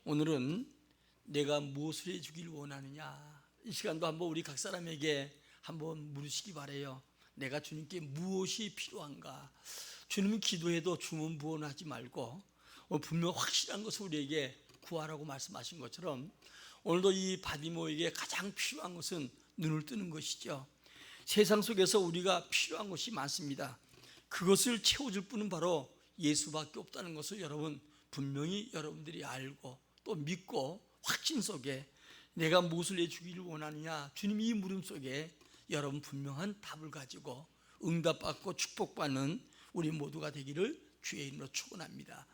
오늘은 내가 무엇을 해주길 원하느냐, 이 시간도 한번 우리 각 사람에게 한번 물으시기 바래요. 내가 주님께 무엇이 필요한가? 주님은 기도해도 주문부원하지 말고 분명 확실한 것을 우리에게 구하라고 말씀하신 것처럼 오늘도 이 바디모에게 가장 필요한 것은 눈을 뜨는 것이죠. 세상 속에서 우리가 필요한 것이 많습니다. 그것을 채워줄 분은 바로 예수밖에 없다는 것을 여러분 분명히 여러분들이 알고 또 믿고 확신 속에 내가 무엇을 해주기를 원하느냐, 주님이 이 물음 속에 여러분 분명한 답을 가지고 응답받고 축복받는 우리 모두가 되기를 주의 이름으로 축원합니다.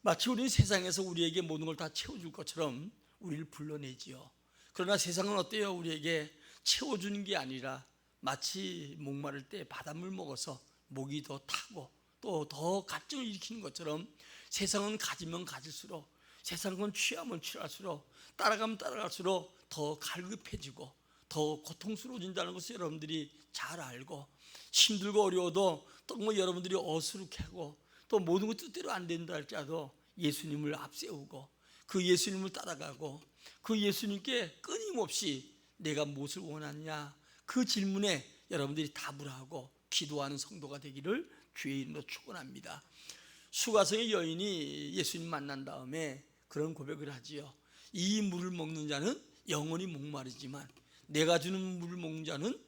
마치 우리는 세상에서 우리에게 모든 걸 다 채워줄 것처럼 우리를 불러내지요. 그러나 세상은 어때요? 우리에게 채워주는 게 아니라 마치 목마를 때 바닷물 먹어서 목이 더 타고 또 더 갈증을 일으키는 것처럼 세상은 가지면 가질수록, 세상은 취하면 취할수록, 따라가면 따라갈수록 더 갈급해지고 더 고통스러워진다는 것을 여러분들이 잘 알고, 힘들고 어려워도 또 여러분들이 어수룩하고 또 모든 것 뜻대로 안 된다 할지라도 예수님을 앞세우고 그 예수님을 따라가고 그 예수님께 끊임없이 내가 무엇을 원하느냐, 그 질문에 여러분들이 답을 하고 기도하는 성도가 되기를 주의 이름으로 축원합니다. 수가성의 여인이 예수님 만난 다음에 그런 고백을 하지요. 이 물을 먹는 자는 영원히 목마르지만 내가 주는 물을 먹는 자는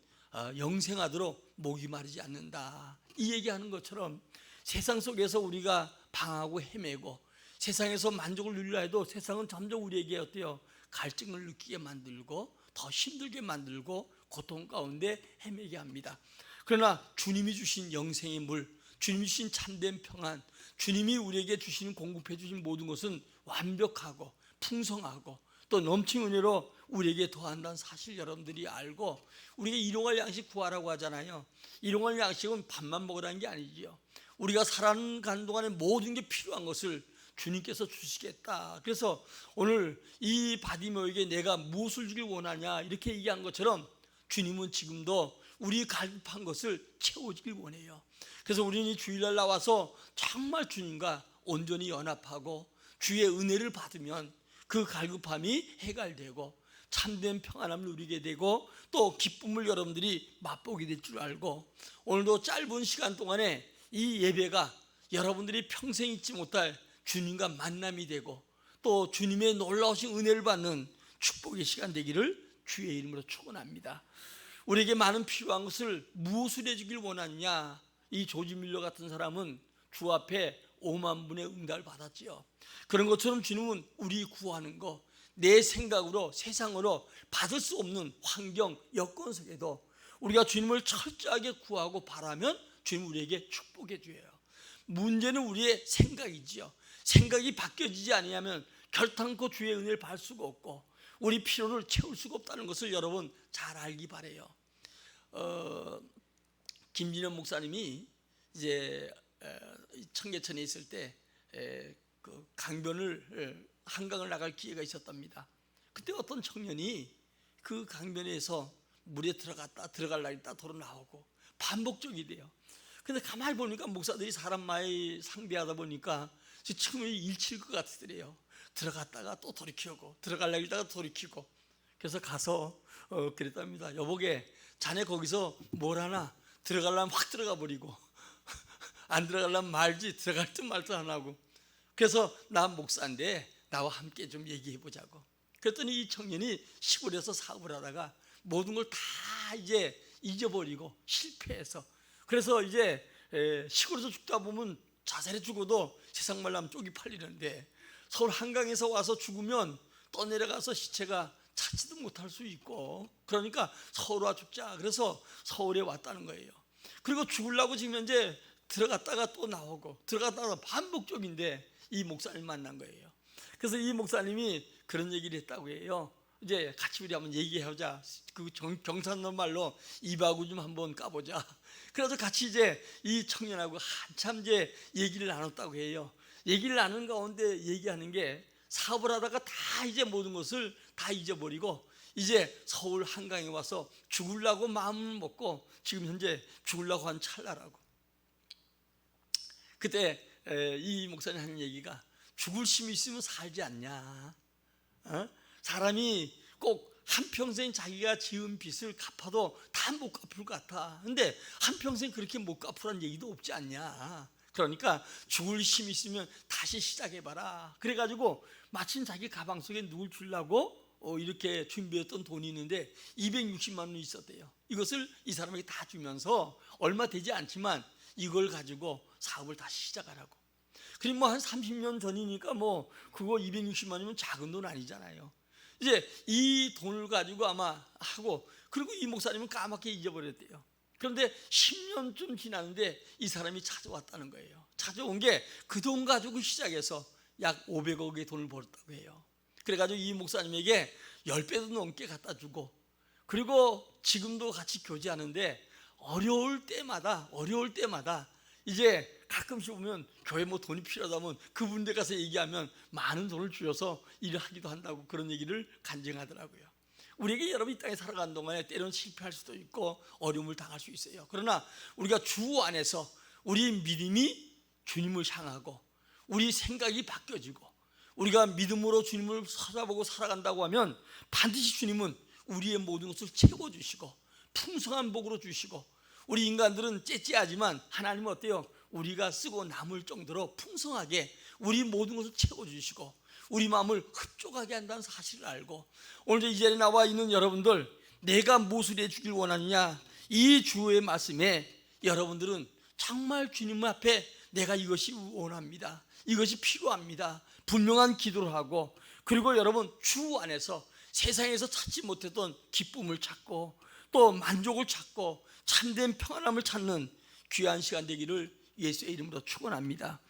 영생하도록 목이 마르지 않는다. 이 얘기하는 것처럼 세상 속에서 우리가 방황하고 헤매고 세상에서 만족을 누리려 해도 세상은 점점 우리에게 어때요? 갈증을 느끼게 만들고 더 힘들게 만들고 고통 가운데 헤매게 합니다. 그러나 주님이 주신 영생의 물, 주님이 주신 참된 평안, 주님이 우리에게 주시는 공급해 주신 모든 것은 완벽하고 풍성하고 또 넘치는 은혜로 우리에게 더한다는 사실 여러분들이 알고, 우리가 일용할 양식 구하라고 하잖아요. 일용할 양식은 밥만 먹으라는 게 아니지요. 우리가 살아가는 동안에 모든 게 필요한 것을 주님께서 주시겠다. 그래서 오늘 이 바디모에게 내가 무엇을 주길 원하냐 이렇게 얘기한 것처럼 주님은 지금도 우리 갈급한 것을 채워주길 원해요. 그래서 우리는 이 주일날 나와서 정말 주님과 온전히 연합하고 주의 은혜를 받으면 그 갈급함이 해갈되고 참된 평안함을 누리게 되고 또 기쁨을 여러분들이 맛보게 될 줄 알고, 오늘도 짧은 시간 동안에 이 예배가 여러분들이 평생 잊지 못할 주님과 만남이 되고 또 주님의 놀라우신 은혜를 받는 축복의 시간 되기를 주의 이름으로 축원합니다. 우리에게 많은 필요한 것을 무엇을 해주길 원하느냐, 이 조지 밀러 같은 사람은 주 앞에 5만 분의 응답을 받았지요. 그런 것처럼 주님은 우리 구하는 거, 내 생각으로 세상으로 받을 수 없는 환경 여건 속에도 우리가 주님을 철저하게 구하고 바라면 주님 우리에게 축복해 줘요. 문제는 우리의 생각이지요. 생각이 바뀌어지지 아니하면 결탄코 주의 은혜를 받을 수가 없고 우리 필요를 채울 수가 없다는 것을 여러분 잘 알기 바래요. 김진현 목사님이 이제 청계천에 있을 때 그 강변을 한강을 나갈 기회가 있었답니다. 그때 어떤 청년이 그 강변에서 물에 들어갈라 했다 도로 나오고 반복적이 돼요. 근데 가만히 보니까 목사들이 사람 많이 상대하다 보니까 처음에 일칠 것 같더래요. 들어갔다가 또 돌이키고 들어갈라 했다가 돌이키고. 그래서 가서 그랬답니다. 여보게, 자네 거기서 뭘 하나? 들어가려면 확 들어가 버리고 안 들어가려면 말지, 들어갈 듯 말 듯 안 하고. 그래서 나 목사인데 나와 함께 좀 얘기해 보자고. 그랬더니 이 청년이 시골에서 사업을 하다가 모든 걸 다 이제 잊어버리고 실패해서, 그래서 이제 시골에서 죽다 보면 자살해 죽어도 세상 말로 하면 쪽이 팔리는데 서울 한강에서 와서 죽으면 또 내려가서 시체가 찾지도 못할 수 있고, 그러니까 서울 와 죽자. 그래서 서울에 왔다는 거예요. 그리고 죽으려고 지금 현재 들어갔다가 또 나오고 들어갔다가 반복적인데 이 목사님 만난 거예요. 그래서 이 목사님이 그런 얘기를 했다고 해요. 이제 같이 우리 한번 얘기해보자. 그 경상도 말로 입하고 좀 한번 까보자. 그래서 같이 이제 이 청년하고 한참 이제 얘기를 나눴다고 해요. 얘기를 나누는 가운데 얘기하는 게 사업을 하다가 다 이제 모든 것을 다 잊어버리고 이제 서울 한강에 와서 죽으려고 마음을 먹고 지금 현재 죽으려고 한 찰나라고. 그때 이 목사님 하는 얘기가, 죽을 힘이 있으면 살지 않냐? 사람이 꼭 한평생 자기가 지은 빚을 갚아도 다 못 갚을 것 같아. 근데 한평생 그렇게 못 갚으란 얘기도 없지 않냐? 그러니까 죽을 힘이 있으면 다시 시작해봐라. 그래가지고 마침 자기 가방 속에 누굴 주려고 이렇게 준비했던 돈이 있는데 260만 원이 있었대요. 이것을 이 사람에게 다 주면서 얼마 되지 않지만 이걸 가지고 사업을 다시 시작하라고. 그리고 뭐 한 30년 전이니까 뭐 그거 260만 원이면 작은 돈 아니잖아요. 이제 이 돈을 가지고 아마 하고, 그리고 이 목사님은 까맣게 잊어버렸대요. 그런데 10년쯤 지났는데 이 사람이 찾아왔다는 거예요. 찾아온 게 그 돈 가지고 시작해서 약 500억의 돈을 벌었다고 해요. 그래가지고 이 목사님에게 10배도 넘게 갖다 주고, 그리고 지금도 같이 교제하는데 어려울 때마다 이제 가끔씩 보면 교회 뭐 돈이 필요하다면 그분 데 가서 얘기하면 많은 돈을 주셔서 일을 하기도 한다고 그런 얘기를 간증하더라고요. 우리에게 여러분 이 땅에 살아가는 동안에 때로는 실패할 수도 있고 어려움을 당할 수 있어요. 그러나 우리가 주 안에서 우리 믿음이 주님을 향하고 우리 생각이 바뀌어지고 우리가 믿음으로 주님을 찾아보고 살아간다고 하면 반드시 주님은 우리의 모든 것을 채워주시고 풍성한 복으로 주시고, 우리 인간들은 째째하지만 하나님은 어때요? 우리가 쓰고 남을 정도로 풍성하게 우리 모든 것을 채워주시고 우리 마음을 흡족하게 한다는 사실을 알고, 오늘 이 자리에 나와 있는 여러분들, 내가 무엇을 해주길 원하느냐, 이 주의 말씀에 여러분들은 정말 주님 앞에 내가 이것이 원합니다, 이것이 필요합니다, 분명한 기도를 하고, 그리고 여러분 주 안에서 세상에서 찾지 못했던 기쁨을 찾고 또 만족을 찾고 참된 평안함을 찾는 귀한 시간 되기를 예수의 이름으로 축원합니다.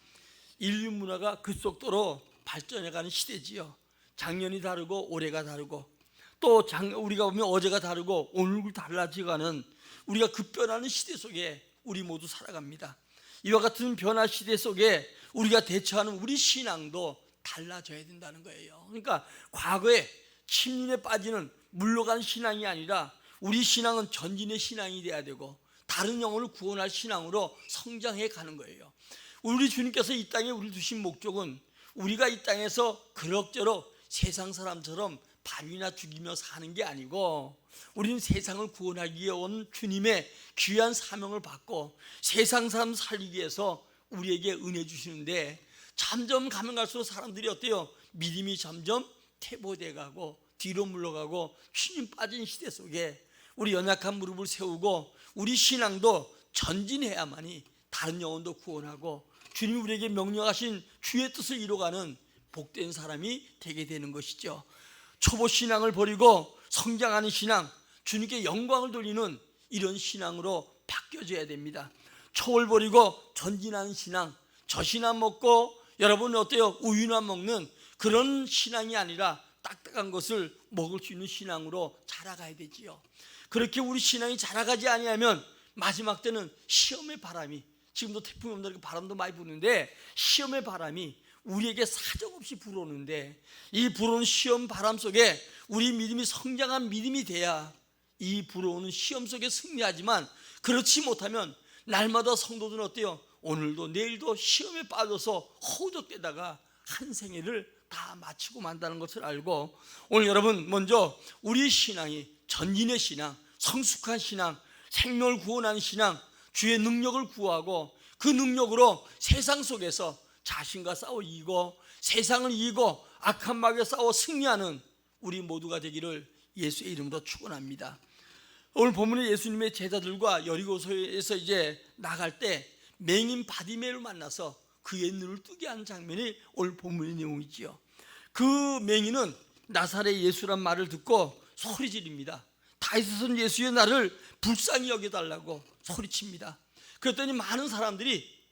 인류 문화가 급속도로 발전해가는 시대지요. 작년이 다르고 올해가 다르고 또 우리가 보면 어제가 다르고 오늘 달라지가는 우리가 급변하는 시대 속에 우리 모두 살아갑니다. 이와 같은 변화 시대 속에 우리가 대처하는 우리 신앙도 달라져야 된다는 거예요. 그러니까 과거에 침륜에 빠지는 물러간 신앙이 아니라 우리 신앙은 전진의 신앙이 돼야 되고 다른 영혼을 구원할 신앙으로 성장해 가는 거예요. 우리 주님께서 이 땅에 우리를 두신 목적은 우리가 이 땅에서 그럭저럭 세상 사람처럼 밥이나 죽이며 사는 게 아니고, 우리는 세상을 구원하기 위해 온 주님의 귀한 사명을 받고 세상 사람 살리기 위해서 우리에게 은혜 주시는데, 점점 가면 갈수록 사람들이 어때요? 믿음이 점점 퇴보돼 가고 뒤로 물러가고 주님 빠진 시대 속에 우리 연약한 무릎을 세우고 우리 신앙도 전진해야만이 다른 영혼도 구원하고 주님이 우리에게 명령하신 주의 뜻을 이루어가는 복된 사람이 되게 되는 것이죠. 초보 신앙을 버리고 성장하는 신앙, 주님께 영광을 돌리는 이런 신앙으로 바뀌어져야 됩니다. 초월 버리고 전진하는 신앙, 젖이나 먹고 여러분 어때요? 우유나 먹는 그런 신앙이 아니라 딱딱한 것을 먹을 수 있는 신앙으로 자라가야 되지요. 그렇게 우리 신앙이 자라가지 아니하면 마지막 때는 시험의 바람이, 지금도 태풍이 온다니까 바람도 많이 부는데 시험의 바람이 우리에게 사정없이 불어오는데, 이 불어오는 시험 바람 속에 우리 믿음이 성장한 믿음이 돼야 이 불어오는 시험 속에 승리하지만, 그렇지 못하면 날마다 성도들은 어때요? 오늘도 내일도 시험에 빠져서 허우적대다가 한 생애를 다 마치고 만다는 것을 알고, 오늘 여러분 먼저 우리 신앙이 전진의 신앙, 성숙한 신앙, 생명을 구원하는 신앙, 주의 능력을 구하고 그 능력으로 세상 속에서 자신과 싸워 이기고 세상을 이기고 악한 마귀에 싸워 승리하는 우리 모두가 되기를 예수의 이름으로 축원합니다. 오늘 본문에 예수님의 제자들과 여리고에서 이제 나갈 때 맹인 바디메를 만나서 그의 눈을 뜨게 하는 장면이 오늘 본문의 내용이지요. 그 맹인은 나사렛 예수란 말을 듣고 소리 지릅니다. 다윗은 예수의 나를 불쌍히 여겨달라고 소리칩니다. 그랬더니 많은 사람들이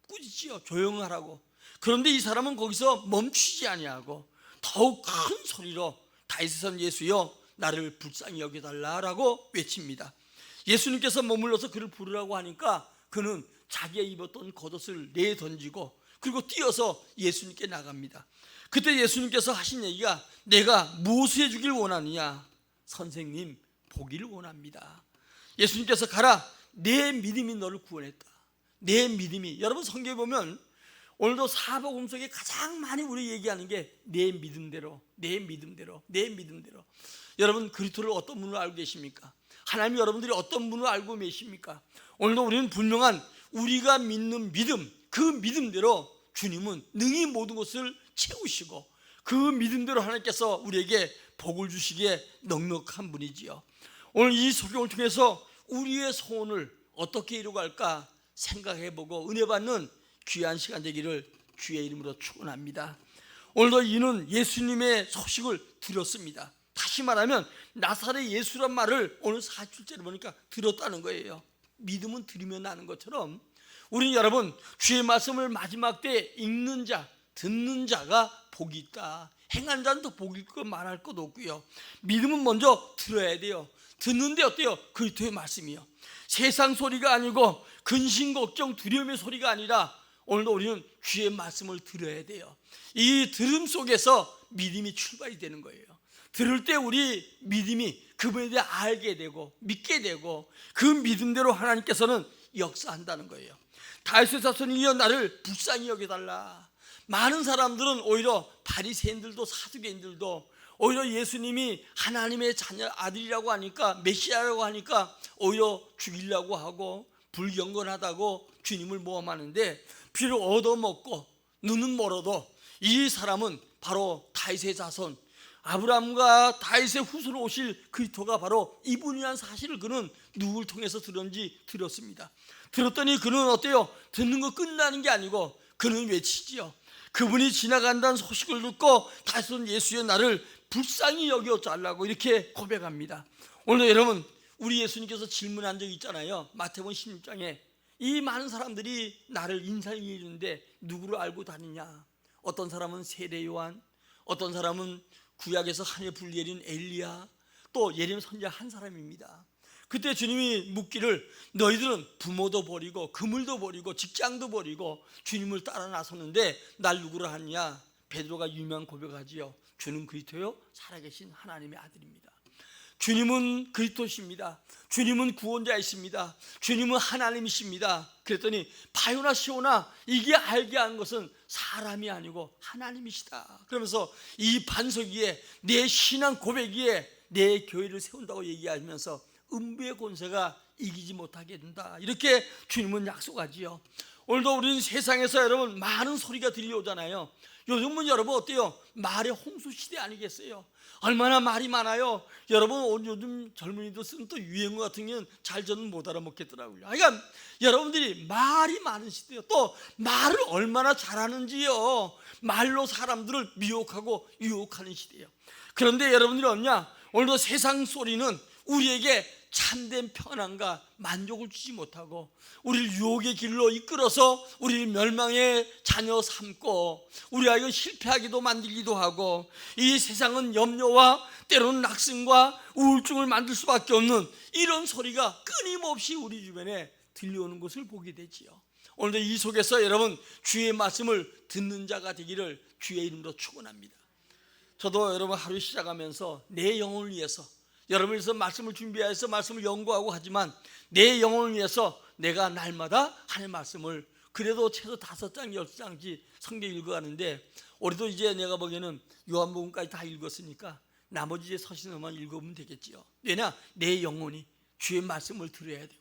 꾸짖지요. 조용하라고. 그런데 이 사람은 거기서 멈추지 아니하고 더욱 큰 소리로 다윗은 예수여 나를 불쌍히 여겨달라고 외칩니다. 예수님께서 머물러서 그를 부르라고 하니까 그는 자기가 입었던 겉옷을 내던지고 그리고 뛰어서 예수님께 나갑니다. 그때 예수님께서 하신 얘기가 내가 무엇을 해주길 원하느냐? 선생님 보기를 원합니다. 예수님께서 가라, 내 믿음이 너를 구원했다. 내 믿음이, 여러분 성경에 보면 오늘도 사복음 속에 가장 많이 우리 얘기하는 게 내 믿음대로, 내 믿음대로, 내 믿음대로. 여러분 그리스도를 어떤 분으로 알고 계십니까? 하나님 여러분들이 어떤 분으로 알고 계십니까? 오늘도 우리는 분명한 우리가 믿는 믿음, 그 믿음대로 주님은 능히 모든 것을 채우시고 그 믿음대로 하나님께서 우리에게 복을 주시기에 넉넉한 분이지요. 오늘 이 설교를 통해서 우리의 소원을 어떻게 이루어갈까 생각해보고 은혜 받는 귀한 시간 되기를 주의 이름으로 축원합니다. 오늘도 이는 예수님의 소식을 들었습니다. 다시 말하면 나사렛 예수란 말을 오늘 4절에 보니까 들었다는 거예요. 믿음은 들으면 나는 것처럼 우리는 여러분 주의 말씀을 마지막 때 읽는 자, 듣는 자가 복이 있다. 행한 자는 또 복일 것 말할 것 없고요. 믿음은 먼저 들어야 돼요. 듣는데 어때요? 그리스도의 말씀이요. 세상 소리가 아니고 근심 걱정 두려움의 소리가 아니라 오늘도 우리는 주의 말씀을 들어야 돼요. 이 들음 속에서 믿음이 출발이 되는 거예요. 들을 때 우리 믿음이 그분에 대해 알게 되고 믿게 되고 그 믿음대로 하나님께서는 역사한다는 거예요. 다윗의 자손이여 나를 불쌍히 여겨달라. 많은 사람들은 오히려 바리새인들도 사두개인들도 오히려 예수님이 하나님의 자녀 아들이라고 하니까 메시아라고 하니까 오히려 죽이려고 하고 불경건하다고 주님을 모함하는데 비록 얻어먹고 눈은 멀어도 이 사람은 바로 다윗의 자손 아브라함과 다윗의 후손으로 오실 그리스도가 바로 이분이라는 사실을 그는 누구를 통해서 들었는지 들었습니다. 들었더니 그는 어때요? 듣는 거 끝나는 게 아니고 그는 외치지요. 그분이 지나간다는 소식을 듣고 다윗은 예수여 나를 불쌍히 여겨달라고 이렇게 고백합니다. 오늘 여러분 우리 예수님께서 질문한 적이 있잖아요. 마태복음 16장에 이 많은 사람들이 나를 인사해 주는데 누구를 알고 다니냐. 어떤 사람은 세례 요한, 어떤 사람은 구약에서 하늘에 불 내린 엘리야, 또 예레미야 선지자 한 사람입니다. 그때 주님이 묻기를 너희들은 부모도 버리고 그물도 버리고 직장도 버리고 주님을 따라 나섰는데 날 누구를 하느냐. 베드로가 유명한 고백하지요. 주는 그리스도요 살아계신 하나님의 아들입니다. 주님은 그리스도십니다. 주님은 구원자이십니다. 주님은 하나님이십니다. 그랬더니 바요나 시오나 이게 알게 한 것은 사람이 아니고 하나님이시다. 그러면서 이 반석 위에 내 신앙 고백 위에 내 교회를 세운다고 얘기하면서 음부의 권세가 이기지 못하게 된다. 이렇게 주님은 약속하지요. 오늘도 우리는 세상에서 여러분 많은 소리가 들려오잖아요. 요즘은 여러분 어때요? 말의 홍수 시대 아니겠어요? 얼마나 말이 많아요. 여러분 요즘 젊은이들 쓰는 또 유행어 같은 경우는 잘 저는 못 알아먹겠더라고요. 그러니까 여러분들이 말이 많은 시대요. 또 말을 얼마나 잘하는지요. 말로 사람들을 미혹하고 유혹하는 시대예요. 그런데 여러분들이 없냐? 오늘도 세상 소리는 우리에게 참된 편안과 만족을 주지 못하고 우리를 유혹의 길로 이끌어서 우리를 멸망의 자녀 삼고 우리 아이가 실패하기도 만들기도 하고 이 세상은 염려와 때로는 낙심과 우울증을 만들 수밖에 없는 이런 소리가 끊임없이 우리 주변에 들려오는 것을 보게 되지요. 오늘도 이 속에서 여러분 주의 말씀을 듣는 자가 되기를 주의 이름으로 축원합니다. 저도 여러분 하루 시작하면서 내 영혼을 위해서 여러분을 위해서 말씀을 준비해서 말씀을 연구하고 하지만 내 영혼을 위해서 내가 날마다 하나님의 말씀을 그래도 최소 5장 10장씩 성경 읽어가는데 올해도 이제 내가 보기에는 요한복음까지 다 읽었으니까 나머지 이제 서신서만 읽으면 되겠지요. 왜냐? 내 영혼이 주의 말씀을 들어야 되고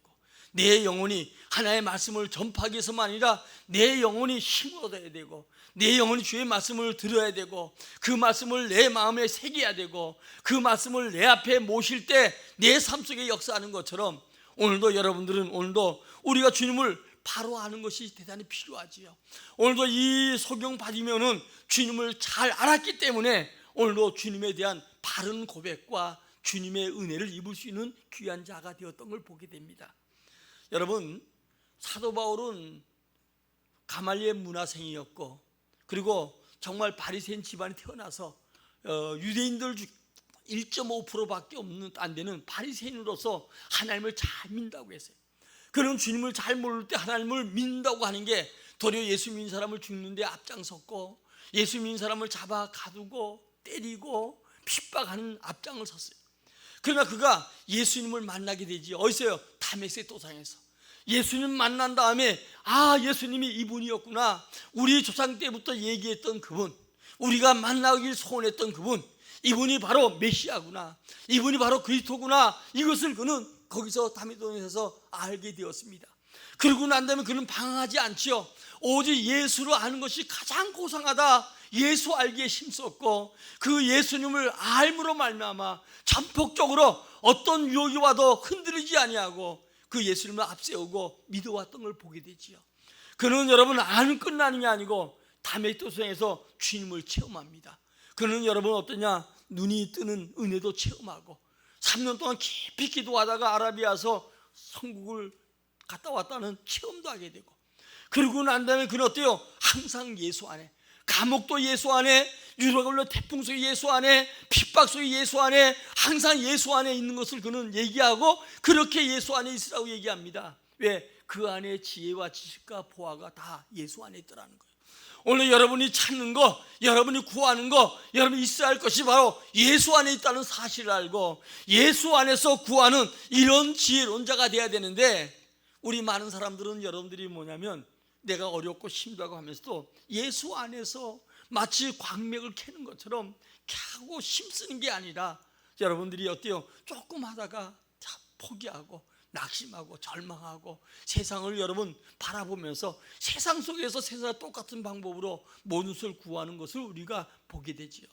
내 영혼이 하나님의 말씀을 전파하기 위해서만 아니라 내 영혼이 힘을 얻어야 되고 내 영혼이 주의 말씀을 들어야 되고 그 말씀을 내 마음에 새겨야 되고 그 말씀을 내 앞에 모실 때 내 삶 속에 역사하는 것처럼 오늘도 여러분들은 오늘도 우리가 주님을 바로 아는 것이 대단히 필요하지요. 오늘도 이 소경 받으면은 주님을 잘 알았기 때문에 오늘도 주님에 대한 바른 고백과 주님의 은혜를 입을 수 있는 귀한 자가 되었던 걸 보게 됩니다. 여러분 사도 바울은 가말리엘 문화생이었고 그리고 정말 바리새인 집안에 태어나서 유대인들 1.5%밖에 안 되는 바리새인으로서 하나님을 잘 믿는다고 했어요. 그는 주님을 잘 모를 때 하나님을 믿는다고 하는 게 도리어 예수 믿는 사람을 죽는데 앞장섰고 예수 믿는 사람을 잡아 가두고 때리고 핍박하는 앞장을 섰어요. 그러나 그가 예수님을 만나게 되지 어디서요? 다메섹 도상에서. 예수님 만난 다음에 아, 예수님이 이분이었구나. 우리 조상 때부터 얘기했던 그분, 우리가 만나길 소원했던 그분, 이분이 바로 메시아구나, 이분이 바로 그리스도구나, 이것을 그는 거기서 다메섹에서 알게 되었습니다. 그러고 난 다음에 그는 방황하지 않지요. 오직 예수로 아는 것이 가장 고상하다, 예수 알기에 힘썼고, 그 예수님을 알므로 말미암아 전폭적으로 어떤 유혹이 와도 흔들리지 아니하고 그 예수님을 앞세우고 믿어왔던 걸 보게 되지요. 그는 여러분 아는 끝나는 게 아니고 다메섹도상에서 주님을 체험합니다. 그는 여러분 어떠냐, 눈이 뜨는 은혜도 체험하고 3년 동안 깊이 기도하다가 아라비아서 선국을 갔다 왔다는 체험도 하게 되고, 그러고 난 다음에 그는 어때요? 항상 예수 안에, 감옥도 예수 안에, 유로걸로 태풍 속에 예수 안에, 핍박 속에 예수 안에, 항상 예수 안에 있는 것을 그는 얘기하고 그렇게 예수 안에 있으라고 얘기합니다. 왜? 그 안에 지혜와 지식과 보화가 다 예수 안에 있더라는 거예요. 오늘 여러분이 찾는 거, 여러분이 구하는 거, 여러분이 있어야 할 것이 바로 예수 안에 있다는 사실을 알고 예수 안에서 구하는 이런 지혜론자가 돼야 되는데, 우리 많은 사람들은 여러분들이 뭐냐면 내가 어렵고 힘들고 하면서도 예수 안에서 마치 광맥을 캐는 것처럼 캐고 힘쓰는 게 아니라 여러분들이 어때요? 조금 하다가 포기하고 낙심하고 절망하고 세상을 여러분 바라보면서 세상 속에서 세상과 똑같은 방법으로 모든 것을 구하는 것을 우리가 보게 되지요.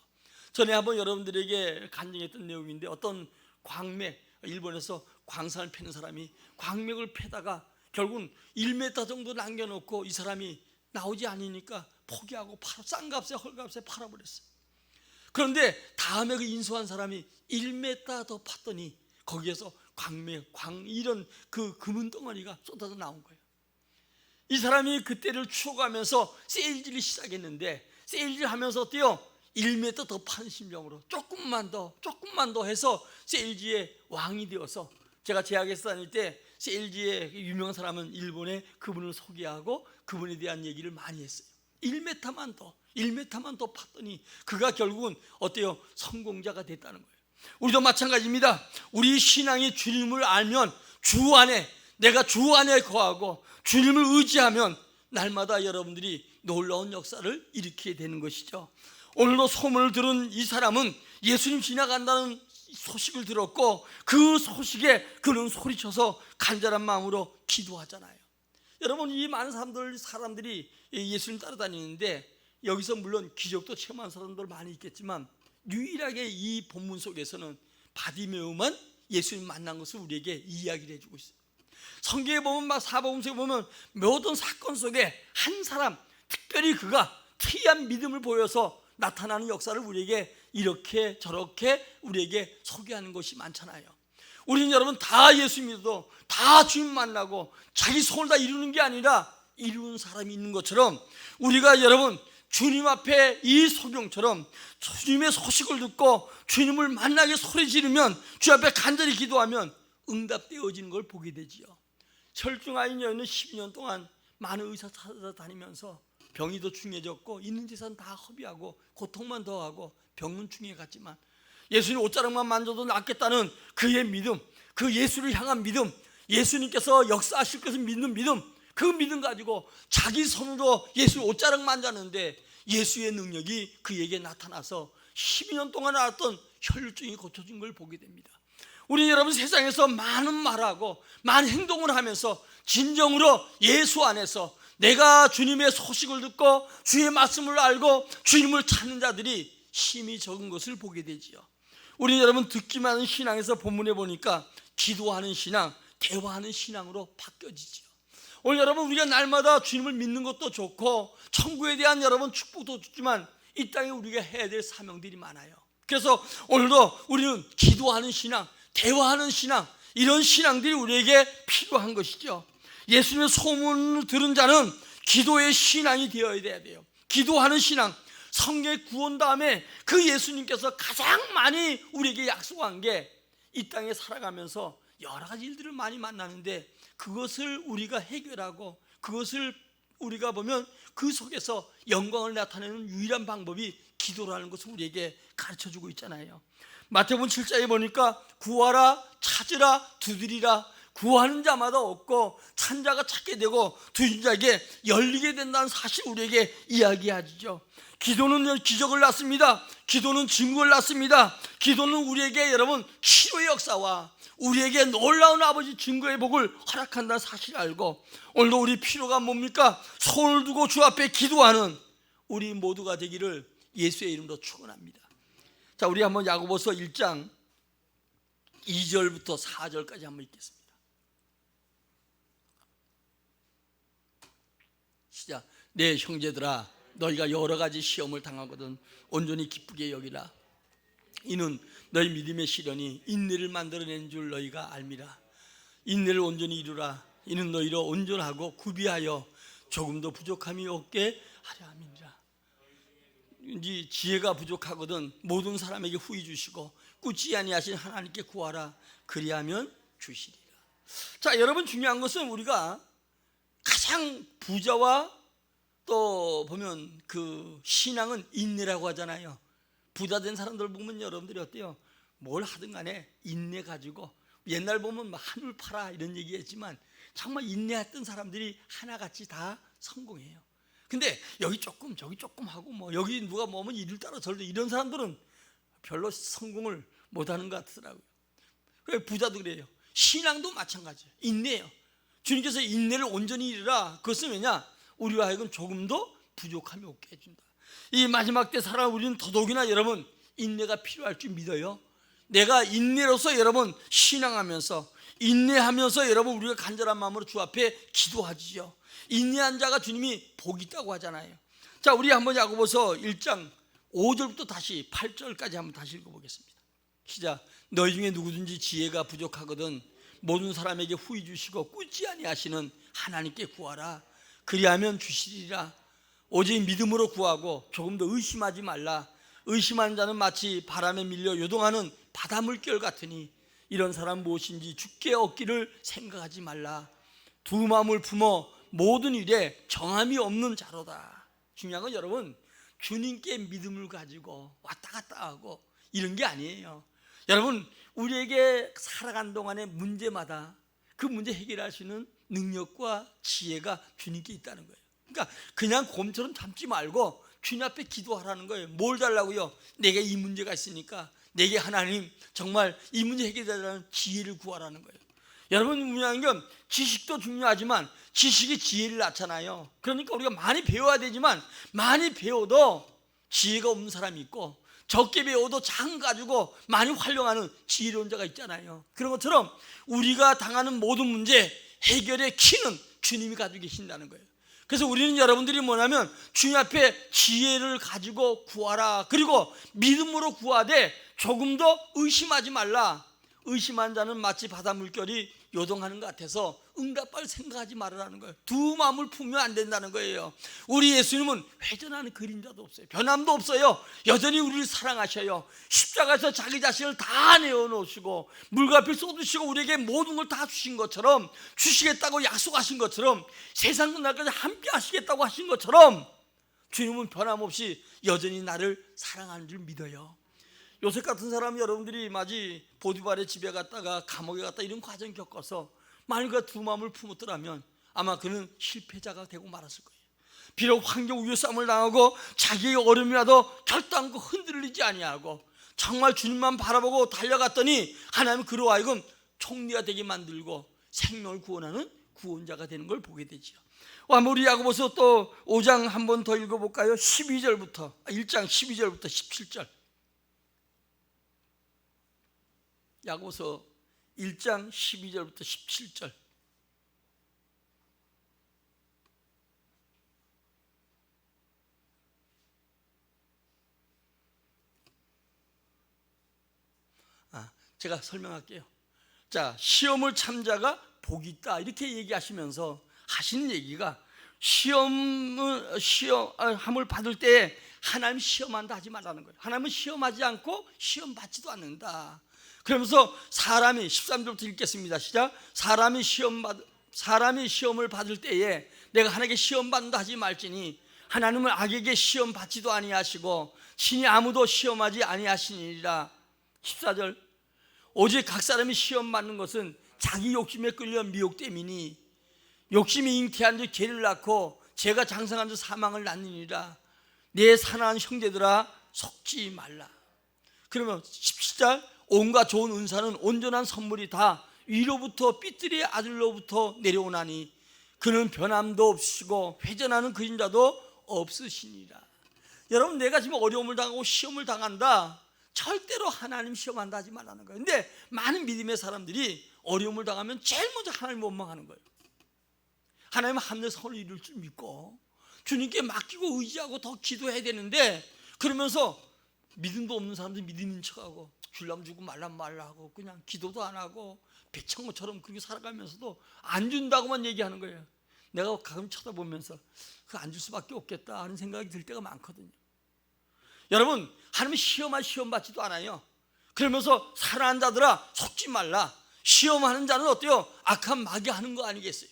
전에 한번 여러분들에게 간증했던 내용인데, 어떤 광맥, 일본에서 광산을 패는 사람이 광맥을 패다가 결국은 1m 정도 남겨놓고 이 사람이 나오지 않으니까 포기하고 싼 값에 헐값에 팔아버렸어요. 그런데 다음에 그 인수한 사람이 1m 더 팠더니 거기에서 이런 그 금은 덩어리가 쏟아져 나온 거예요. 이 사람이 그때를 추억하면서 세일즈를 시작했는데, 세일즈를 하면서 어때요? 1m 더 파는 심정으로 조금만 더 해서 세일즈의 왕이 되어서, 제가 제약에서 다닐 때 세일즈의 유명한 사람은 일본에 그분을 소개하고 그분에 대한 얘기를 많이 했어요. 1m만 더 팠더니 그가 결국은 어때요? 성공자가 됐다는 거예요. 우리도 마찬가지입니다. 우리 신앙이 주님을 알면 주 안에, 내가 주 안에 거하고 주님을 의지하면 날마다 여러분들이 놀라운 역사를 일으키게 되는 것이죠. 오늘도 소문을 들은 이 사람은 예수님 지나간다는 소식을 들었고 그 소식에 그는 소리쳐서 간절한 마음으로 기도하잖아요. 여러분, 이 많은 사람들이 예수님 따라다니는데 여기서 물론 기적도 체험한 사람들 많이 있겠지만 유일하게 이 본문 속에서는 바디메오만 예수님 만난 것을 우리에게 이야기를 해주고 있어요. 성경에 보면 사복음서에 보면 모든 사건 속에 한 사람, 특별히 그가 특이한 믿음을 보여서 나타나는 역사를 우리에게 이렇게 저렇게 우리에게 소개하는 것이 많잖아요. 우리는 여러분 다 예수 믿어도 다 주님 만나고 자기 소원을 다 이루는 게 아니라 이루는 사람이 있는 것처럼, 우리가 여러분 주님 앞에 이 소경처럼 주님의 소식을 듣고 주님을 만나게 소리 지르면, 주 앞에 간절히 기도하면 응답되어지는 걸 보게 되지요. 혈중암인 여인은 12년 동안 많은 의사 찾아다니면서 병이 더 중해졌고 있는 재산 다 허비하고 고통만 더하고 병은 중해갔지만 예수님 옷자락만 만져도 낫겠다는 그의 믿음, 그 예수를 향한 믿음, 예수님께서 역사하실 것을 믿는 믿음, 그 믿음 가지고 자기 손으로 예수 옷자락 만졌는데 예수의 능력이 그에게 나타나서 12년 동안 앓았던 혈류증이 고쳐진 걸 보게 됩니다. 우리 여러분 세상에서 많은 말하고 많은 행동을 하면서 진정으로 예수 안에서 내가 주님의 소식을 듣고 주의 말씀을 알고 주님을 찾는 자들이 힘이 적은 것을 보게 되지요. 우리 여러분 듣기만 하는 신앙에서 본문에 보니까 기도하는 신앙, 대화하는 신앙으로 바뀌어지죠. 오늘 여러분 우리가 날마다 주님을 믿는 것도 좋고 천국에 대한 여러분 축복도 좋지만 이 땅에 우리가 해야 될 사명들이 많아요. 그래서 오늘도 우리는 기도하는 신앙, 대화하는 신앙, 이런 신앙들이 우리에게 필요한 것이죠. 예수님의 소문을 들은 자는 기도의 신앙이 되어야 돼요. 기도하는 신앙, 성경의 구원 다음에 그 예수님께서 가장 많이 우리에게 약속한 게 이 땅에 살아가면서 여러 가지 일들을 많이 만나는데 그것을 우리가 해결하고 그것을 우리가 보면 그 속에서 영광을 나타내는 유일한 방법이 기도라는 것을 우리에게 가르쳐주고 있잖아요. 마태복음 7장에 보니까 구하라, 찾으라, 두드리라, 구하는 자마다 얻고 찬자가 찾게 되고 두인 자에게 열리게 된다는 사실 우리에게 이야기하죠. 기도는 기적을 낳습니다. 기도는 증거를 낳습니다. 기도는 우리에게 여러분 치료의 역사와 우리에게 놀라운 아버지 증거의 복을 허락한다는 사실을 알고 오늘도 우리 필요가 뭡니까? 손을 두고 주 앞에 기도하는 우리 모두가 되기를 예수의 이름으로 축원합니다. 자, 우리 한번 야고보서 1장 2절부터 4절까지 한번 읽겠습니다. 시작. 내 형제들아, 너희가 여러 가지 시험을 당하거든 온전히 기쁘게 여기라. 이는 너희 믿음의 시련이 인내를 만들어낸 줄 너희가 알미라. 인내를 온전히 이루라. 이는 너희로 온전하고 구비하여 조금도 부족함이 없게 하려 함이니라. 이 지혜가 부족하거든 모든 사람에게 후히 주시고 꾸지 아니하신 하나님께 구하라. 그리하면 주시리라. 자, 여러분, 중요한 것은 우리가 가장 부자와 또 보면 그 신앙은 인내라고 하잖아요. 부자 된 사람들 보면 여러분들이 어때요? 뭘 하든 간에 인내 가지고, 옛날 보면 하늘 팔아 이런 얘기했지만 정말 인내했던 사람들이 하나같이 다 성공해요. 근데 여기 조금 저기 조금 하고 뭐 여기 누가 뭐면 이를 따라 저를 이런 사람들은 별로 성공을 못하는 것 같더라고요. 그래, 부자도 그래요. 신앙도 마찬가지예요. 인내예요. 주님께서 인내를 온전히 이루라. 그것은 왜냐? 우리와 하여금 조금도 부족함이 없게 해준다. 이 마지막 때 살아 우리는 더더욱이나 여러분 인내가 필요할 줄 믿어요. 내가 인내로서 여러분 신앙하면서 인내하면서 여러분 우리가 간절한 마음으로 주 앞에 기도하지요. 인내한 자가 주님이 복이 있다고 하잖아요. 자, 우리 한번 야고보서 1장 5절부터 다시 8절까지 한번 다시 읽어보겠습니다. 시작. 너희 중에 누구든지 지혜가 부족하거든 모든 사람에게 후히 주시고 꾸지 아니하시는 하나님께 구하라. 그리하면 주시리라. 오직 믿음으로 구하고 조금도 의심하지 말라. 의심하는 자는 마치 바람에 밀려 요동하는 바닷물결 같으니 이런 사람 무엇인지 주께 얻기를 생각하지 말라. 두 마음을 품어 모든 일에 정함이 없는 자로다. 중요한 건 여러분 주님께 믿음을 가지고 왔다 갔다 하고 이런 게 아니에요. 여러분 우리에게 살아간 동안의 문제마다 그 문제 해결할 수 있는 능력과 지혜가 주님께 있다는 거예요. 그러니까 그냥 곰처럼 참지 말고 주님 앞에 기도하라는 거예요. 뭘 달라고요? 내게 이 문제가 있으니까 내게 하나님 정말 이 문제 해결되라는 지혜를 구하라는 거예요. 여러분 중요한 건 지식도 중요하지만 지식이 지혜를 낳잖아요. 그러니까 우리가 많이 배워야 되지만 많이 배워도 지혜가 없는 사람이 있고 적게 배워도 장 가지고 많이 활용하는 지혜로운 자가 있잖아요. 그런 것처럼 우리가 당하는 모든 문제 해결의 키는 주님이 가지고 계신다는 거예요. 그래서 우리는 여러분들이 뭐냐면 주님 앞에 지혜를 가지고 구하라. 그리고 믿음으로 구하되 조금 더 의심하지 말라. 의심한 자는 마치 바다 물결이 요동하는 것 같아서 응답할 생각하지 말으라는 거예요. 두 마음을 품으면 안 된다는 거예요. 우리 예수님은 회전하는 그림자도 없어요. 변함도 없어요. 여전히 우리를 사랑하셔요. 십자가에서 자기 자신을 다 내어놓으시고 물과 쏟으시고 우리에게 모든 걸 다 주신 것처럼 주시겠다고 약속하신 것처럼 세상 끝날까지 함께 하시겠다고 하신 것처럼 주님은 변함없이 여전히 나를 사랑하는 줄 믿어요. 요셉 같은 사람이 여러분들이 마치 보디발의 집에 갔다가 감옥에 갔다 이런 과정 겪어서 만일 그 두 마음을 품었더라면 아마 그는 실패자가 되고 말았을 거예요. 비록 환경 위에 싸움을 당하고 자기의 어려움이라도 결단코 흔들리지 아니하고 정말 주님만 바라보고 달려갔더니 하나님은 그로 하여금 총리가 되게 만들고 생명을 구원하는 구원자가 되는 걸 보게 되죠. 한번 우리 야고보서 또 5장 한 번 더 읽어볼까요? 1장 12절부터 17절. 야고보서 1장 12절부터 17절. 제가 설명할게요. 자, 시험을 참자가 복이 있다 이렇게 얘기하시면서 하시는 얘기가 시험을 받을 때 하나님 시험한다 하지 말라는 거예요. 하나님은 시험하지 않고 시험 받지도 않는다. 그러면서 사람이 13절부터 읽겠습니다. 시작. 사람이 시험을 받을 때에 내가 하나님께 시험 받는다 하지 말지니 하나님은 악에게 시험 받지도 아니하시고 신이 아무도 시험하지 아니하시니라. 14절. 오직 각 사람이 시험 받는 것은 자기 욕심에 끌려 미혹됨이니 욕심이 잉태한 지 죄를 낳고 죄가 장성한 지 사망을 낳느니라. 내 사랑하는 형제들아 속지 말라. 그러면 17절 온갖 좋은 은사는 온전한 선물이 다 위로부터 삐뚤이의 아들로부터 내려오나니 그는 변함도 없으시고 회전하는 그림자도 없으시니라. 여러분, 내가 지금 어려움을 당하고 시험을 당한다, 절대로 하나님 시험한다 하지 말라는 거예요. 근데 많은 믿음의 사람들이 어려움을 당하면 제일 먼저 하나님을 원망하는 거예요. 하나님은 하늘의 선을 이룰 줄 믿고 주님께 맡기고 의지하고 더 기도해야 되는데, 그러면서 믿음도 없는 사람들이 믿음 있는 척하고 줄라면 주고 말라면 말라 하고 그냥 기도도 안 하고 배창호처럼 그렇게 살아가면서도 안 준다고만 얘기하는 거예요. 내가 가끔 쳐다보면서 그 안 줄 수밖에 없겠다 하는 생각이 들 때가 많거든요. 여러분, 하나님은 시험 받지도 않아요. 그러면서 사랑하는 자들아 속지 말라. 시험하는 자는 어때요? 악한 마귀 하는 거 아니겠어요?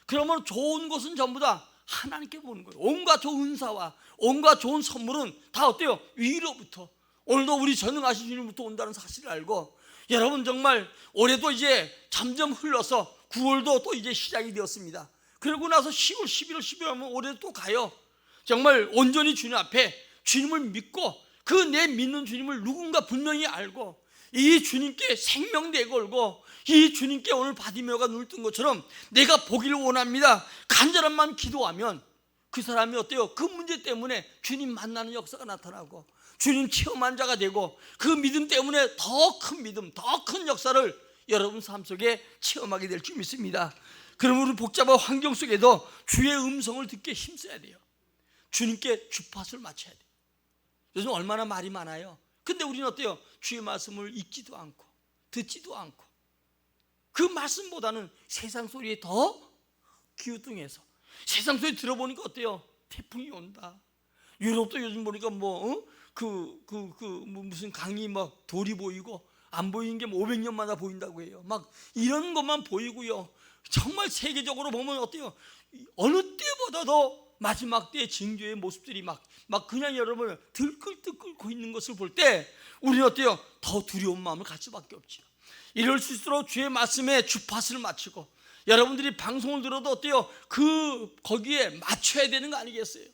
그러면 좋은 것은 전부 다 하나님께 보는 거예요. 온갖 좋은 은사와 온갖 좋은 선물은 다 어때요? 위로부터, 오늘도 우리 전능하신 주님부터 온다는 사실을 알고, 여러분 정말 올해도 이제 점점 흘러서 9월도 또 이제 시작이 되었습니다. 그러고 나서 10월, 11월, 12월 하면 올해도 또 가요. 정말 온전히 주님 앞에 주님을 믿고 그 내 믿는 주님을 누군가 분명히 알고 이 주님께 생명 내걸고 이 주님께 오늘 바디메오가 눈을 뜬 것처럼 내가 보기를 원합니다. 간절한 마음 기도하면 그 사람이 어때요? 그 문제 때문에 주님 만나는 역사가 나타나고 주님 체험한 자가 되고 그 믿음 때문에 더 큰 믿음, 더 큰 역사를 여러분 삶 속에 체험하게 될 줄 믿습니다. 그럼 우리 복잡한 환경 속에도 주의 음성을 듣게 힘써야 돼요. 주님께 주파수를 맞춰야 돼요. 요즘 얼마나 말이 많아요. 근데 우리는 어때요? 주의 말씀을 읽지도 않고 듣지도 않고 그 말씀보다는 세상 소리에 더 기우뚱해서 세상 소리 들어보니까 어때요? 태풍이 온다. 유럽도 요즘 보니까 무슨 강이 막 돌이 보이고 안 보이는 게 500년마다 보인다고 해요. 막 이런 것만 보이고요. 정말 세계적으로 보면 어때요? 어느 때보다도 마지막 때의 징조의 모습들이 막 그냥 여러분 들끓 끓고 있는 것을 볼 때 우리는 어때요? 더 두려운 마음을 갖을 수밖에 없죠. 이럴 수 있도록 주의 말씀에 주파수를 맞추고 여러분들이 방송을 들어도 어때요? 거기에 맞춰야 되는 거 아니겠어요?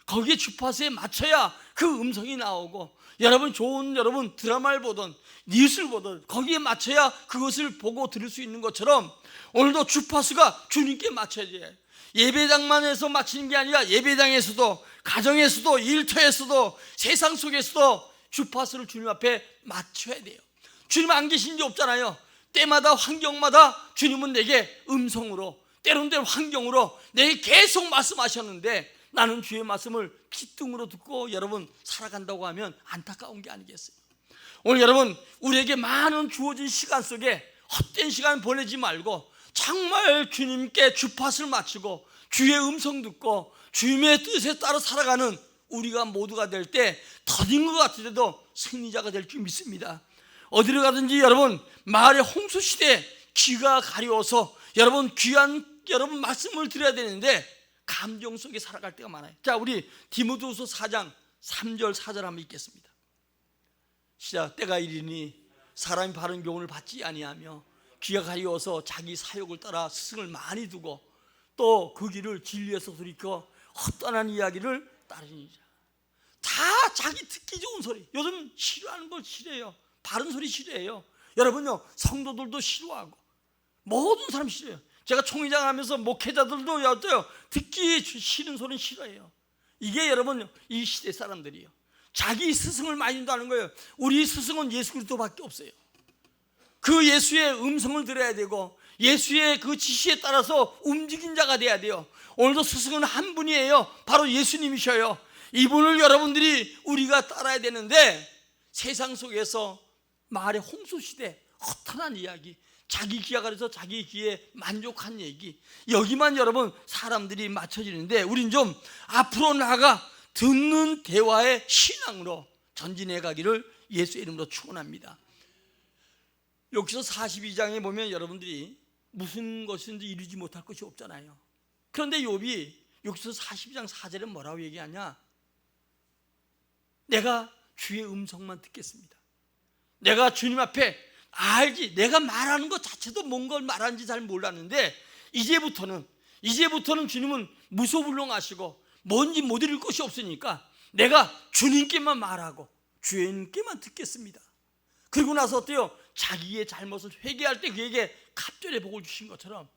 거기에 주파수에 맞춰야 그 음성이 나오고 여러분 좋은 드라마를 보든 뉴스를 보든 거기에 맞춰야 그것을 보고 들을 수 있는 것처럼 오늘도 주파수가 주님께 맞춰야 돼요. 예배당만에서 맞추는 게 아니라 예배당에서도 가정에서도 일터에서도 세상 속에서도 주파수를 주님 앞에 맞춰야 돼요. 주님 안 계신 게 없잖아요. 때마다 환경마다 주님은 내게 음성으로 때론 환경으로 내게 계속 말씀하셨는데 나는 주의 말씀을 귀뚱으로 듣고 여러분 살아간다고 하면 안타까운 게 아니겠어요? 오늘 여러분 우리에게 많은 주어진 시간 속에 헛된 시간 보내지 말고 정말 주님께 주파수를 맞추고 주의 음성 듣고 주님의 뜻에 따라 살아가는 우리가 모두가 될 때 더딘 것 같은데도 승리자가 될 줄 믿습니다. 어디를 가든지 여러분 마을의 홍수시대에 귀가 가려워서 여러분 귀한 여러분 말씀을 드려야 되는데 감정 속에 살아갈 때가 많아요. 자, 우리 디모데후서 4장 3절 4절 한번 읽겠습니다. 시작. 때가 이르니 사람이 바른 교훈을 받지 아니하며 귀가 가려워서 자기 사욕을 따라 스승을 많이 두고 또 그 길을 진리에서 돌이켜 헛단한 이야기를 따르니라. 다 자기 듣기 좋은 소리. 요즘 싫어하는 걸 싫어해요. 바른 소리 싫어해요. 여러분요 성도들도 싫어하고 모든 사람 싫어해요. 제가 총회장 하면서 목회자들도 어때요? 듣기 싫은 소리는 싫어해요. 이게 여러분 이 시대 사람들이에요. 자기 스승을 많이 둔다는 거예요. 우리 스승은 예수 그리스도밖에 없어요. 그 예수의 음성을 들어야 되고 예수의 그 지시에 따라서 움직인 자가 돼야 돼요. 오늘도 스승은 한 분이에요. 바로 예수님이셔요. 이분을 여러분들이 우리가 따라야 되는데 세상 속에서 말의 홍수시대 허탄한 이야기, 자기 귀가 가려서 자기 귀에 만족한 얘기, 여기만 여러분 사람들이 맞춰지는데 우린 좀 앞으로 나아가 듣는 대화의 신앙으로 전진해 가기를 예수의 이름으로 축원합니다. 여기서 42장에 보면 여러분들이 무슨 것인지 이루지 못할 것이 없잖아요. 그런데 욥이 여기서 42장 4절에 뭐라고 얘기하냐? 내가 주의 음성만 듣겠습니다. 내가 주님 앞에 알지. 내가 말하는 것 자체도 뭔가 말하는지 잘 몰랐는데 이제부터는 주님은 무소불능하시고 뭔지 못 이룰 것이 없으니까 내가 주님께만 말하고 주님께만 듣겠습니다. 그리고 나서 어때요? 자기의 잘못을 회개할 때 그에게 갑절의 복을 주신 것처럼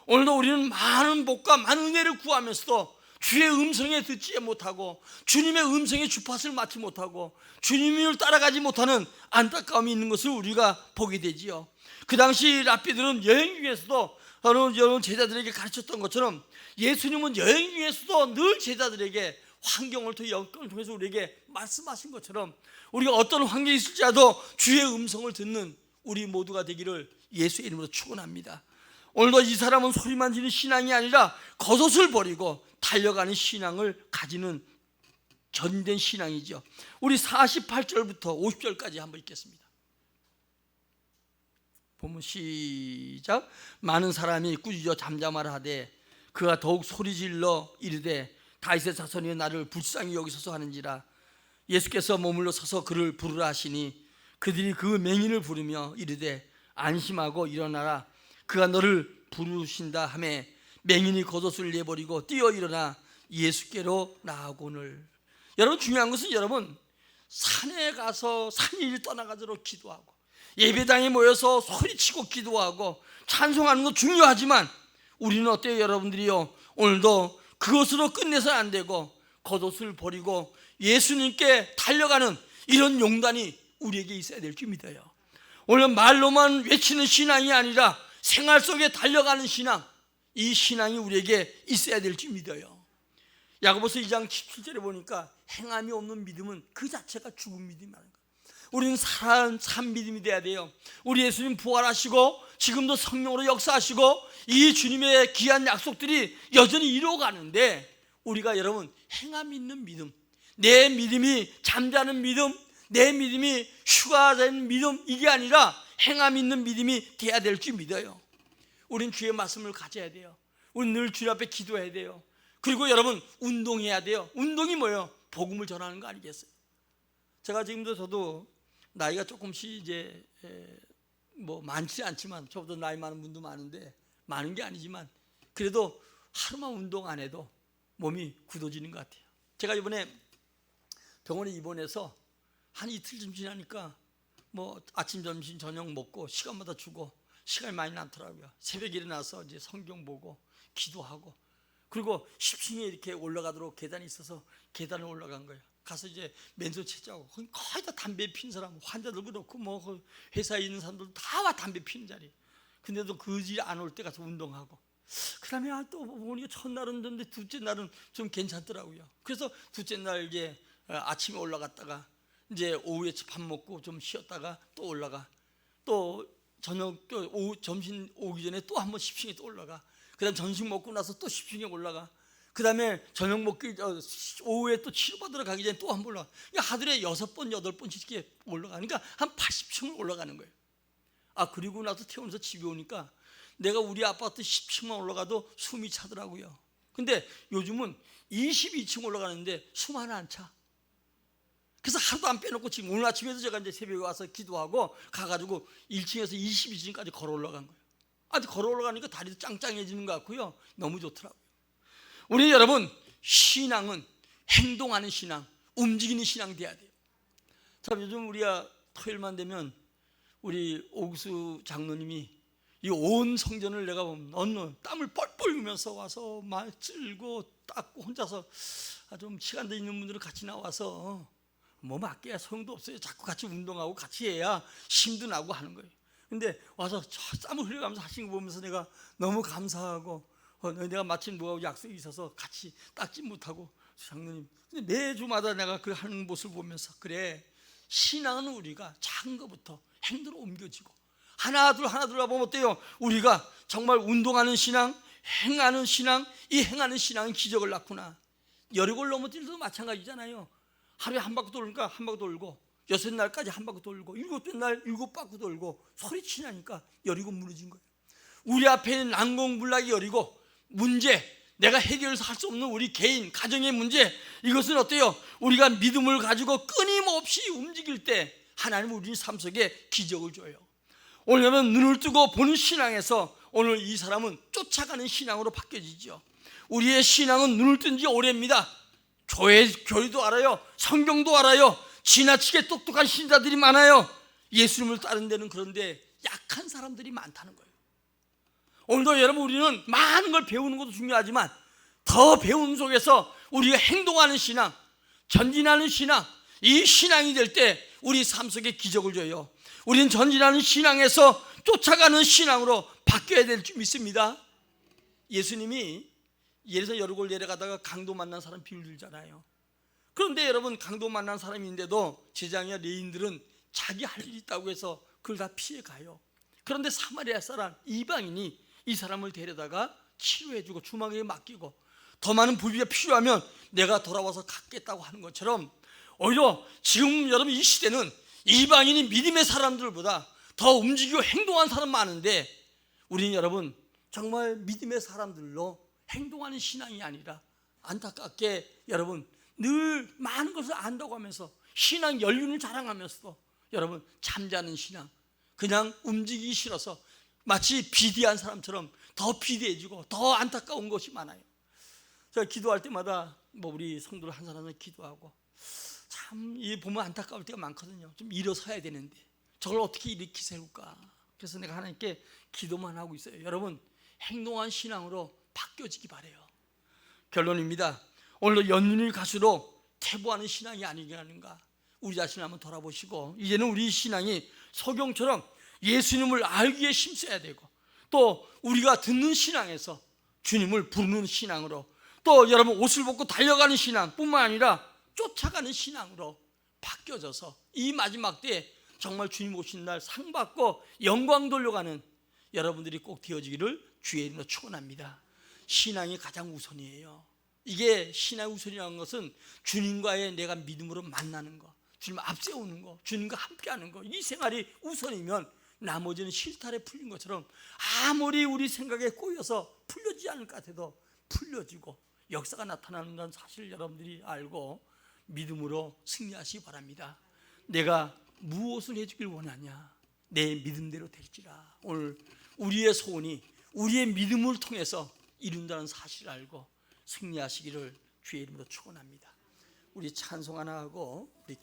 오늘도 우리는 많은 복과 많은 은혜를 구하면서도 주의 음성에 듣지 못하고 주님의 음성에 주파수를 맞지 못하고 주님을 따라가지 못하는 안타까움이 있는 것을 우리가 보게 되지요. 그 당시 랍비들은 여행 중에서도 여러 제자들에게 가르쳤던 것처럼 예수님은 여행 중에서도 늘 제자들에게 환경을 통해서 우리에게 말씀하신 것처럼 우리가 어떤 환경이 있을지라도 주의 음성을 듣는 우리 모두가 되기를 예수의 이름으로 축원합니다. 오늘도 이 사람은 소리만 지르는 신앙이 아니라 겉옷을 버리고 달려가는 신앙을 가지는 견된 신앙이죠. 우리 48절부터 50절까지 한번 읽겠습니다. 보면 시작. 많은 사람이 꾸짖어 잠잠하라 하되 그가 더욱 소리질러 이르되 다윗의 자손이 나를 불쌍히 여기소서 하는지라. 예수께서 머물러 서서 그를 부르라 하시니 그들이 그 맹인을 부르며 이르되 안심하고 일어나라 그가 너를 부르신다 하매 맹인이 겉옷을 내버리고 뛰어 일어나 예수께로 나아오거늘. 여러분 중요한 것은 여러분 산에 가서 산일 떠나가도록 기도하고 예배당에 모여서 소리치고 기도하고 찬송하는 거 중요하지만 우리는 어때요 여러분들이요? 오늘도 그것으로 끝내서는 안 되고 겉옷을 버리고 예수님께 달려가는 이런 용단이 우리에게 있어야 될 줄 믿어요. 오늘 말로만 외치는 신앙이 아니라 생활 속에 달려가는 신앙, 이 신앙이 우리에게 있어야 될 줄 믿어요. 야고보서 2장 17절에 보니까 행함이 없는 믿음은 그 자체가 죽은 믿음이라는 거예요. 우리는 산 믿음이 돼야 돼요. 우리 예수님 부활하시고 지금도 성령으로 역사하시고 이 주님의 귀한 약속들이 여전히 이루어가는데 우리가 여러분 행함 있는 믿음, 내 믿음이 잠자는 믿음, 내 믿음이 휴가된 믿음, 이게 아니라 행함 있는 믿음이 돼야 될 줄 믿어요. 우린 주의 말씀을 가져야 돼요. 우린 늘 주님 앞에 기도해야 돼요. 그리고 여러분 운동해야 돼요. 운동이 뭐예요? 복음을 전하는 거 아니겠어요? 제가 지금도 저도 나이가 조금씩 이제 뭐 많지 않지만 저보다 나이 많은 분도 많은데 많은 게 아니지만 그래도 하루만 운동 안 해도 몸이 굳어지는 것 같아요. 제가 이번에 병원에 입원해서 한 이틀쯤 지나니까 뭐 아침, 점심, 저녁 먹고 시간마다 주고 시간이 많이 남더라고요. 새벽에 일어나서 이제 성경 보고 기도하고 그리고 10층에 이렇게 올라가도록 계단이 있어서 계단을 올라간 거예요. 가서 이제 맨손 채자고 거의 다 담배 피는 사람, 환자들 그렇고 뭐 그 회사에 있는 사람들도 다 와 담배 피는 자리. 근데도 그 집 안 올 때 가서 운동하고 그다음에 또 보니까 첫날은 됐는데 둘째 날은 좀 괜찮더라고요. 그래서 둘째 날 이제 아침에 올라갔다가 이제 오후에 밥 먹고 좀 쉬었다가 또 올라가 또 저녁 또 오후 점심 오기 전에 또 한 번 10층에 또 올라가. 그다음 점심 먹고 나서 또 10층에 올라가. 그다음에 저녁 먹기 오후에 또 치료받으러 가기 전에 또 한 번 올라가. 그러니까 하루에 6번 8번씩 이렇게 올라가니까 한 80층을 올라가는 거예요. 아 그리고 나서 퇴원해서 집에 오니까 내가 우리 아파트 10층만 올라가도 숨이 차더라고요. 근데 요즘은 22층 올라가는데 숨 하나 안 차. 그래서 하루도 안 빼놓고 지금 오늘 아침에도 제가 이제 새벽에 와서 기도하고 가가지고 1층에서 22층까지 걸어 올라간 거예요. 아주 걸어 올라가니까 다리도 짱짱해지는 것 같고요. 너무 좋더라고요. 우리 여러분 신앙은 행동하는 신앙, 움직이는 신앙 돼야 돼요. 참 요즘 우리가 토요일만 되면 우리 오구수 장로님이 이 온 성전을 내가 보면 땀을 뻘뻘 흘리면서 와서 막 쓸고 닦고 혼자서 좀 시간도 있는 분들은 같이 나와서 뭐 맡겨야 소용도 없어요. 자꾸 같이 운동하고 같이 해야 힘도 나고 하는 거예요. 근데 와서 저 땀을 흘려가면서 하시는 거 보면서 내가 너무 감사하고 내가 마침 누구하고 약속이 있어서 같이 닦지 못하고 장로님 근데 매주마다 내가 그 하는 모습을 보면서 그래 신앙은 우리가 작은 것부터 행동으로 옮겨지고 하나 둘 보면 어때요? 우리가 정말 운동하는 신앙, 행하는 신앙, 이 행하는 신앙은 기적을 낳구나. 여리고를 넘어질 때도 마찬가지잖아요. 하루에 한 바퀴 돌니까 한 바퀴 돌고 6날까지 한 바퀴 돌고 7째 날 7바퀴 돌고 소리치냐니까 여리고 무너진 거예요. 우리 앞에 있는 난공불락이 여리고 문제, 내가 해결해서 할 수 없는 우리 개인 가정의 문제, 이것은 어때요? 우리가 믿음을 가지고 끊임없이 움직일 때 하나님은 우리 삶 속에 기적을 줘요. 오늘 여러분 눈을 뜨고 보는 신앙에서 오늘 이 사람은 쫓아가는 신앙으로 바뀌어지죠. 우리의 신앙은 눈을 뜬 지 오래입니다. 교회도 알아요. 성경도 알아요. 지나치게 똑똑한 신자들이 많아요. 예수님을 따른 데는 그런데 약한 사람들이 많다는 거예요. 오늘도 여러분 우리는 많은 걸 배우는 것도 중요하지만 더 배움 속에서 우리가 행동하는 신앙, 전진하는 신앙, 이 신앙이 될 때 우리 삶 속에 기적을 줘요. 우리는 전진하는 신앙에서 쫓아가는 신앙으로 바뀌어야 될 줄 믿습니다. 예수님이 예루살렘 여리고를 내려가다가 강도 만난 사람 비유 들잖아요. 그런데 여러분 강도 만난 사람인데도 제장이나 레인들은 자기 할 일이 있다고 해서 그걸 다 피해 가요. 그런데 사마리아 사람 이방인이 이 사람을 데려다가 치료해주고 주막에 맡기고 더 많은 부비가 필요하면 내가 돌아와서 갖겠다고 하는 것처럼 오히려 지금 여러분 이 시대는 이방인이 믿음의 사람들보다 더 움직이고 행동하는 사람 많은데 우리는 여러분 정말 믿음의 사람들로 행동하는 신앙이 아니라 안타깝게 여러분 늘 많은 것을 안다고 하면서 신앙 연륜을 자랑하면서도 여러분 잠자는 신앙, 그냥 움직이기 싫어서 마치 비대한 사람처럼 더 비대해지고 더 안타까운 것이 많아요. 제가 기도할 때마다 우리 성도들 한 사람은 기도하고 참 이 보면 안타까울 때가 많거든요. 좀 일어서야 되는데 저걸 어떻게 일으키 세울까. 그래서 내가 하나님께 기도만 하고 있어요. 여러분 행동한 신앙으로 바뀌어지기 바래요. 결론입니다. 오늘도 연륜이 갈수록 퇴보하는 신앙이 아니겠는가. 우리 자신을 한번 돌아보시고 이제는 우리 신앙이 소경처럼 예수님을 알기에 힘써야 되고 또 우리가 듣는 신앙에서 주님을 부르는 신앙으로 또 여러분 옷을 벗고 달려가는 신앙뿐만 아니라 쫓아가는 신앙으로 바뀌어져서 이 마지막 때에 정말 주님 오신 날 상 받고 영광 돌려가는 여러분들이 꼭 되어지기를 주의 이름으로 축원합니다. 신앙이 가장 우선이에요. 이게 신앙 우선이라는 것은 주님과의 내가 믿음으로 만나는 거, 주님 앞세우는 거, 주님과 함께하는 거, 이 생활이 우선이면 나머지는 실타래 풀린 것처럼 아무리 우리 생각에 꼬여서 풀려지지 않을 것 같아도 풀려지고 역사가 나타나는 사실을 여러분들이 알고 믿음으로 승리하시기 바랍니다. 내가 무엇을 해주길 원하냐, 내 믿음대로 될지라. 오늘 우리의 소원이 우리의 믿음을 통해서 이룬다는 사실을 알고 승리하시기를 주의 이름으로 축원합니다. 우리 찬송 하나 하고 우리